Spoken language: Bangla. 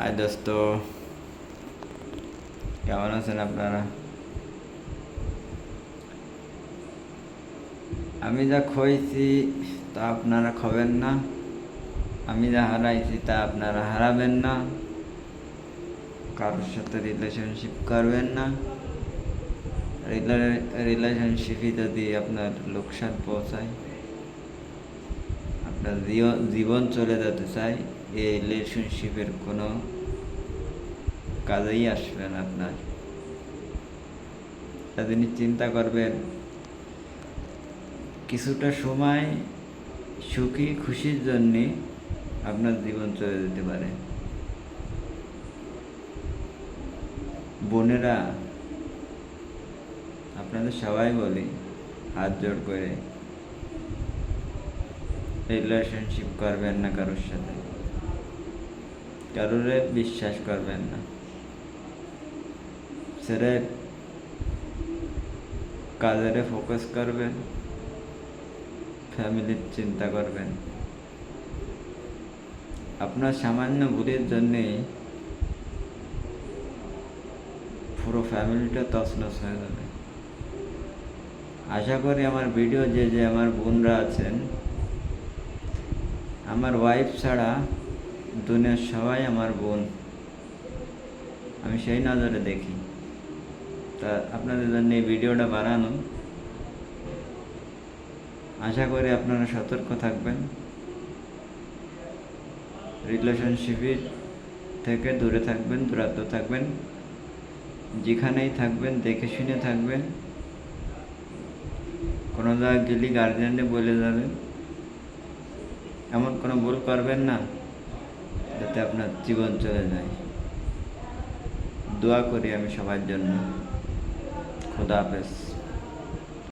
হাই দোস্ত, কেমন আছেন আপনারা? আমি যা খইছি তা আপনারা খাবেন না, আমি যা হারাইছি তা আপনারা হারাবেন না। কারোর সাথে রিলেশনশিপ করবেন না। রিলেশনশিপই যদি আপনার লোকসান পৌঁছায়, আপনার জীবন চলে যেতে চাই, এই রিলেশনশিপের কোনো কাজেই আসবে না আপনার। তা তিনি চিন্তা করবেন, কিছুটা সময় সুখী খুশির জন্যে আপনার জীবন চলে যেতে পারে। বোনেরা, আপনাদের সবাই বলি হাত জোড় করে, রিলেশনশিপ করবেন না কারোর সাথে, কারোরে বিশ্বাস করবেন না। সেরে কাজে ফোকাস করবেন, ফ্যামিলির চিন্তা করবেন। আপনার সামান্য ভুলের জন্যেই পুরো ফ্যামিলিটা তছনছ হয়ে যাবে। আশা করি আমার ভিডিও যে আমার বোনরা আছেন, আমার ওয়াইফ ছাড়া দুনিয়ার সবাই আমার বোন, আমি সেই নজরে দেখি। তা আপনাদের জন্য এই ভিডিওটা বানানো। আশা করি আপনারা সতর্ক থাকবেন, রিলেশনশিপের থেকে দূরে থাকবেন, দূরত্ব থাকবেন। যেখানেই থাকবেন দেখে শুনে থাকবেন। কোনো জায়গায় গেলে গার্জিয়ানকে বলে যাবেন। এমন কোনো ভুল করবেন না যাতে আপনার জীবন চলে যায়। দোয়া করি আমি সবার জন্য। খোদা হাফেজ।